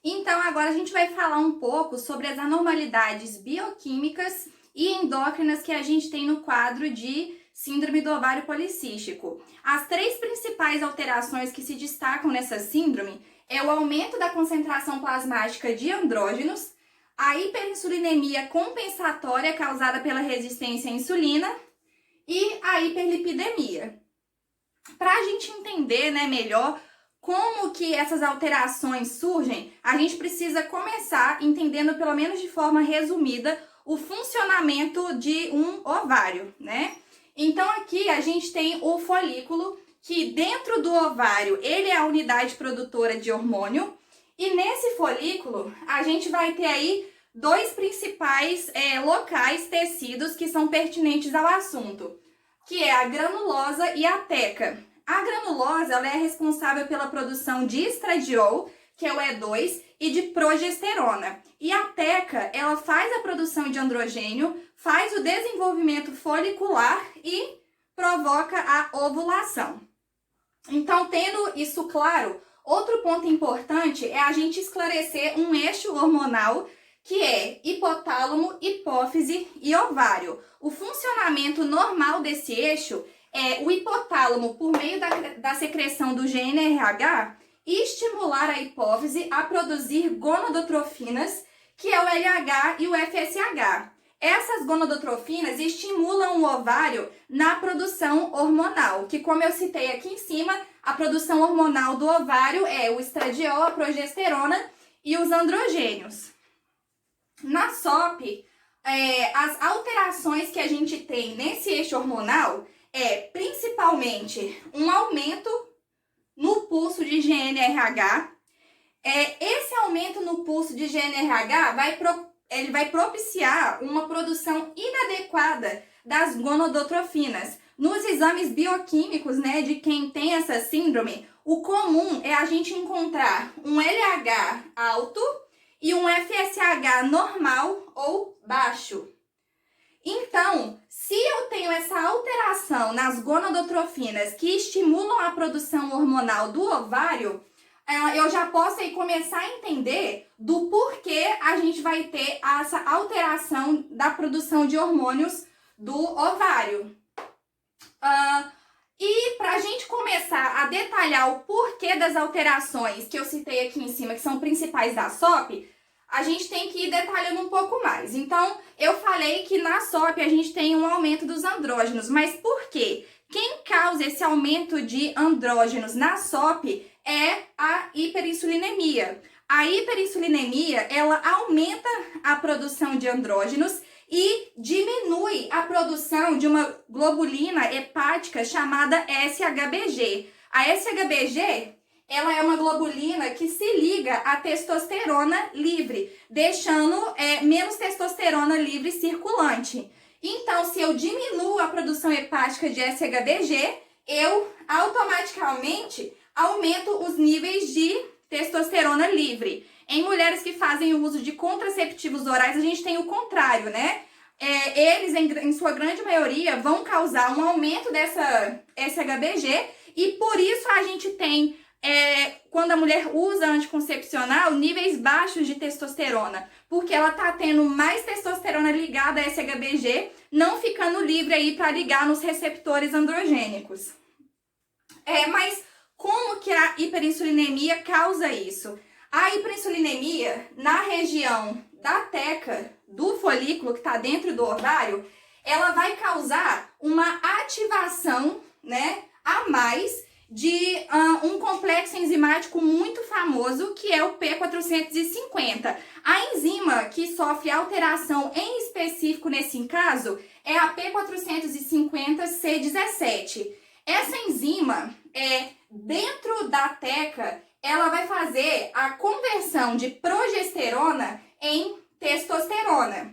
Então, agora a gente vai falar um pouco sobre as anormalidades bioquímicas e endócrinas que a gente tem no quadro de síndrome do ovário policístico. As três principais alterações que se destacam nessa síndrome é o aumento da concentração plasmática de andrógenos, a hiperinsulinemia compensatória causada pela resistência à insulina e a hiperlipidemia. Para a gente entender, melhor como que essas alterações surgem, a gente precisa começar entendendo, pelo menos de forma resumida, o funcionamento de um ovário, Então aqui a gente tem o folículo, que dentro do ovário ele é a unidade produtora de hormônio, e nesse folículo a gente vai ter aí dois principais locais, tecidos que são pertinentes ao assunto, que é a granulosa e a teca. A granulosa ela é responsável pela produção de estradiol, que é o E2, e de progesterona. E a teca, ela faz a produção de androgênio, faz o desenvolvimento folicular e provoca a ovulação. Então, tendo isso claro, outro ponto importante é a gente esclarecer um eixo hormonal que é hipotálamo, hipófise e ovário. O funcionamento normal desse eixo é o hipotálamo, por meio da secreção do GnRH, estimular a hipófise a produzir gonadotrofinas, que é o LH e o FSH. Essas gonadotrofinas estimulam o ovário na produção hormonal, que, como eu citei aqui em cima, a produção hormonal do ovário é o estradiol, a progesterona e os androgênios. Na SOP, as alterações que a gente tem nesse eixo hormonal é principalmente um aumento no pulso de GnRH. Esse aumento no pulso de GnRH vai propiciar uma produção inadequada das gonadotrofinas. Nos exames bioquímicos, de quem tem essa síndrome, o comum é a gente encontrar um LH alto e um FSH normal ou baixo. Então, se eu tenho essa alteração nas gonadotrofinas que estimulam a produção hormonal do ovário, eu já posso aí começar a entender do porquê a gente vai ter essa alteração da produção de hormônios do ovário. E para a gente começar a detalhar o porquê das alterações que eu citei aqui em cima, que são principais da SOP, a gente tem que ir detalhando um pouco mais. Então, eu falei que na SOP a gente tem um aumento dos andrógenos, mas por quê? Quem causa esse aumento de andrógenos na SOP é a hiperinsulinemia. A hiperinsulinemia, ela aumenta a produção de andrógenos e diminui a produção de uma globulina hepática chamada SHBG. A SHBG, ela é uma globulina que se liga à testosterona livre, deixando menos testosterona livre circulante. Então, se eu diminuo a produção hepática de SHBG, eu automaticamente aumento os níveis de testosterona livre. Em mulheres que fazem o uso de contraceptivos orais, a gente tem o contrário, Eles, em sua grande maioria, vão causar um aumento dessa SHBG e por isso a gente tem, quando a mulher usa anticoncepcional, níveis baixos de testosterona, porque ela tá tendo mais testosterona ligada a SHBG, não ficando livre aí para ligar nos receptores androgênicos. Mas como que a hiperinsulinemia causa isso? A hiperinsulinemia, na região da teca, do folículo que está dentro do ovário, ela vai causar uma ativação, a mais de um complexo enzimático muito famoso, que é o P450. A enzima que sofre alteração em específico nesse caso é a P450C17. Essa enzima, dentro da teca, ela vai fazer a conversão de progesterona em testosterona.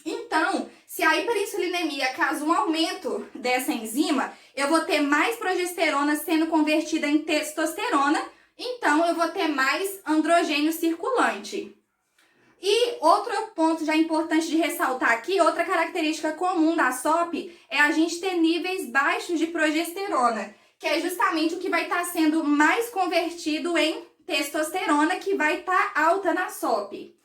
Então, se a hiperinsulinemia causa um aumento dessa enzima, eu vou ter mais progesterona sendo convertida em testosterona, então eu vou ter mais androgênio circulante. E outro ponto já importante de ressaltar aqui, outra característica comum da SOP, é a gente ter níveis baixos de progesterona, que é justamente o que vai estar sendo mais convertido em testosterona. progesterona que vai estar alta na SOP.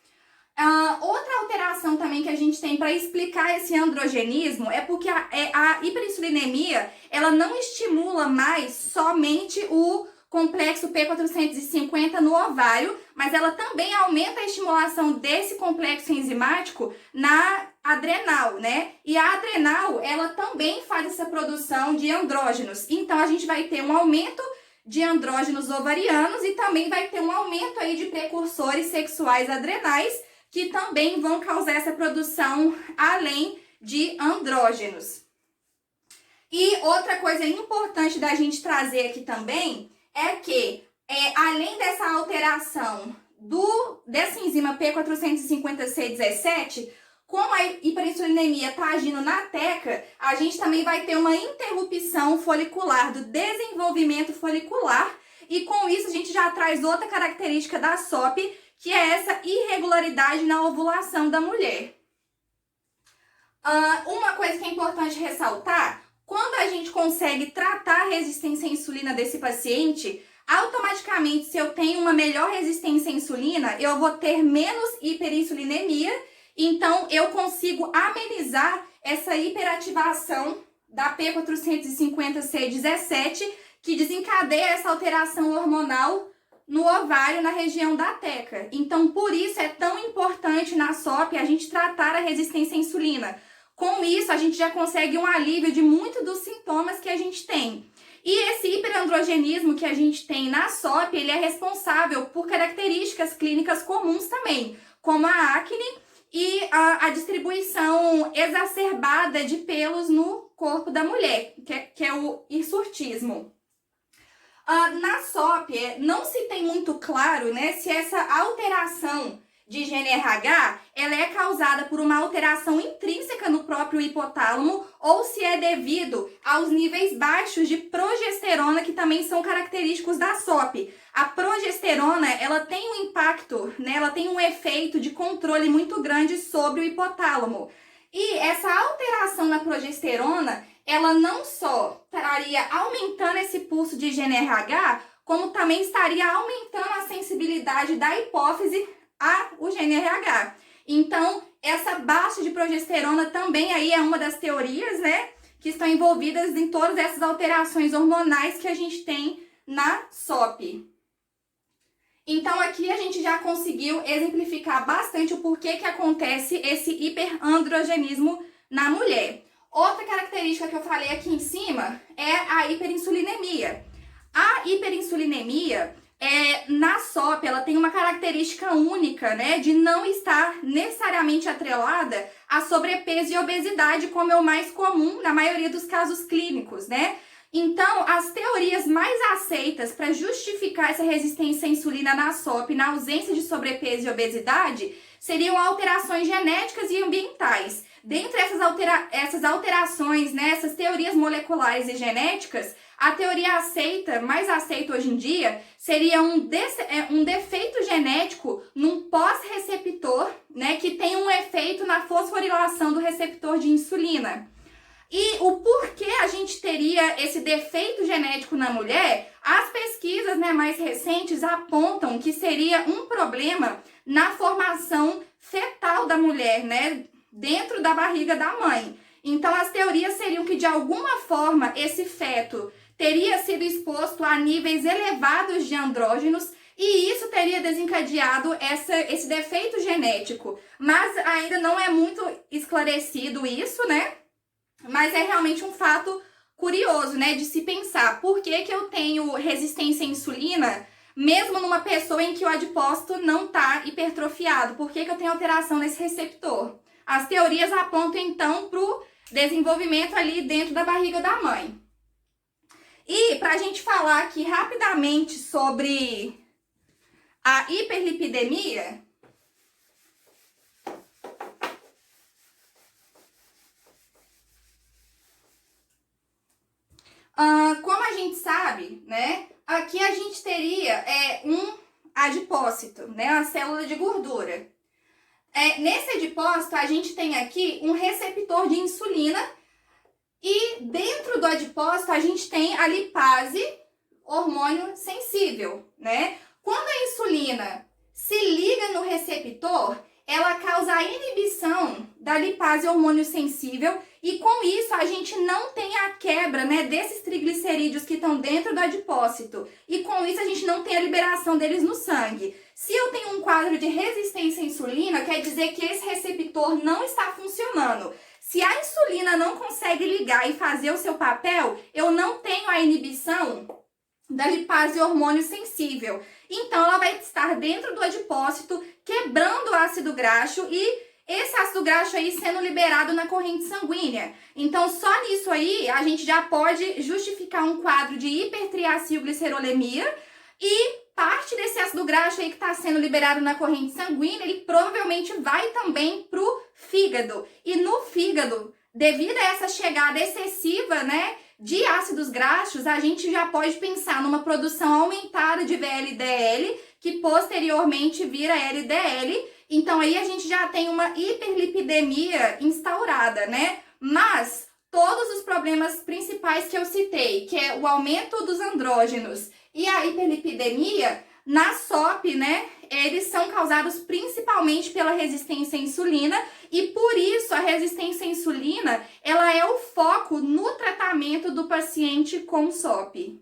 Outra alteração também que a gente tem para explicar esse androgenismo é porque a hiperinsulinemia, ela não estimula mais somente o complexo P450 no ovário, mas ela também aumenta a estimulação desse complexo enzimático na adrenal, né? E a adrenal, ela também faz essa produção de andrógenos. Então, a gente vai ter um aumento de andrógenos ovarianos e também vai ter um aumento aí de precursores sexuais adrenais, que também vão causar essa produção além de andrógenos. E outra coisa importante da gente trazer aqui também é que, além dessa alteração dessa enzima P450C17, como a hiperinsulinemia está agindo na teca, a gente também vai ter uma interrupção folicular do desenvolvimento folicular, e com isso a gente já traz outra característica da SOP, que é essa irregularidade na ovulação da mulher. Uma coisa que é importante ressaltar, quando a gente consegue tratar a resistência à insulina desse paciente, automaticamente, se eu tenho uma melhor resistência à insulina, eu vou ter menos hiperinsulinemia, então eu consigo amenizar essa hiperativação da P450C17, que desencadeia essa alteração hormonal no ovário, na região da teca. Então, por isso é tão importante na SOP a gente tratar a resistência à insulina. Com isso, a gente já consegue um alívio de muitos dos sintomas que a gente tem. E esse hiperandrogenismo que a gente tem na SOP, ele é responsável por características clínicas comuns também, como a acne e a distribuição exacerbada de pelos no corpo da mulher, que é o hirsutismo. Na SOP, não se tem muito claro, né, se essa alteração de GNRH, ela é causada por uma alteração intrínseca no próprio hipotálamo ou se é devido aos níveis baixos de progesterona, que também são característicos da SOP. A progesterona, ela tem um impacto, né, ela tem um efeito de controle muito grande sobre o hipotálamo. E essa alteração na progesterona, ela não só estaria aumentando esse pulso de GNRH, como também estaria aumentando a sensibilidade da hipófise ao GNRH. Então, essa baixa de progesterona também aí é uma das teorias, né, que estão envolvidas em todas essas alterações hormonais que a gente tem na SOP. Então, aqui a gente já conseguiu exemplificar bastante o porquê que acontece esse hiperandrogenismo na mulher. Outra característica que eu falei aqui em cima é a hiperinsulinemia. A hiperinsulinemia, na SOP, ela tem uma característica única, né, de não estar necessariamente atrelada a sobrepeso e obesidade, como é o mais comum na maioria dos casos clínicos, né? Então, as teorias mais aceitas para justificar essa resistência à insulina na SOP, na ausência de sobrepeso e obesidade, seriam alterações genéticas e ambientais. Dentre essas alterações, né, essas teorias moleculares e genéticas, a teoria mais aceita hoje em dia, seria um defeito genético num pós-receptor, né, que tem um efeito na fosforilação do receptor de insulina. E o porquê a gente teria esse defeito genético na mulher, as pesquisas, né, mais recentes apontam que seria um problema na formação fetal da mulher, né, dentro da barriga da mãe. Então, as teorias seriam que, de alguma forma, esse feto teria sido exposto a níveis elevados de andrógenos e isso teria desencadeado esse defeito genético. Mas ainda não é muito esclarecido isso, né? Mas é realmente um fato curioso, né, de se pensar. Por que que eu tenho resistência à insulina, mesmo numa pessoa em que o adipócito não está hipertrofiado? Por que que eu tenho alteração nesse receptor? As teorias apontam, então, para o desenvolvimento ali dentro da barriga da mãe. E para a gente falar aqui rapidamente sobre a hiperlipidemia, como a gente sabe, né, aqui a gente teria um adipócito, né, uma célula de gordura. Nesse adipócito, a gente tem aqui um receptor de insulina e dentro do adipócito a gente tem a lipase, hormônio sensível, né? Quando a insulina se liga no receptor, ela causa a inibição da lipase hormônio sensível e com isso a gente não tem a quebra, né, desses triglicerídeos que estão dentro do adipócito e com isso a gente não tem a liberação deles no sangue. Se eu tenho um quadro de resistência à insulina, quer dizer que esse receptor não está funcionando. Se a insulina não consegue ligar e fazer o seu papel, eu não tenho a inibição da lipase hormônio sensível. Então, ela vai estar dentro do adipócito, quebrando o ácido graxo e esse ácido graxo aí sendo liberado na corrente sanguínea. Então, só nisso aí, a gente já pode justificar um quadro de hipertriacilglicerolemia e parte desse ácido graxo aí que está sendo liberado na corrente sanguínea, ele provavelmente vai também pro fígado. E no fígado, devido a essa chegada excessiva, né, de ácidos graxos, a gente já pode pensar numa produção aumentada de VLDL, que posteriormente vira LDL. Então aí a gente já tem uma hiperlipidemia instaurada, né? Mas todos os problemas principais que eu citei, que é o aumento dos andrógenos e a hiperlipidemia, na SOP, né, eles são causados principalmente pela resistência à insulina e por isso a resistência à insulina, ela é o foco no tratamento do paciente com SOP.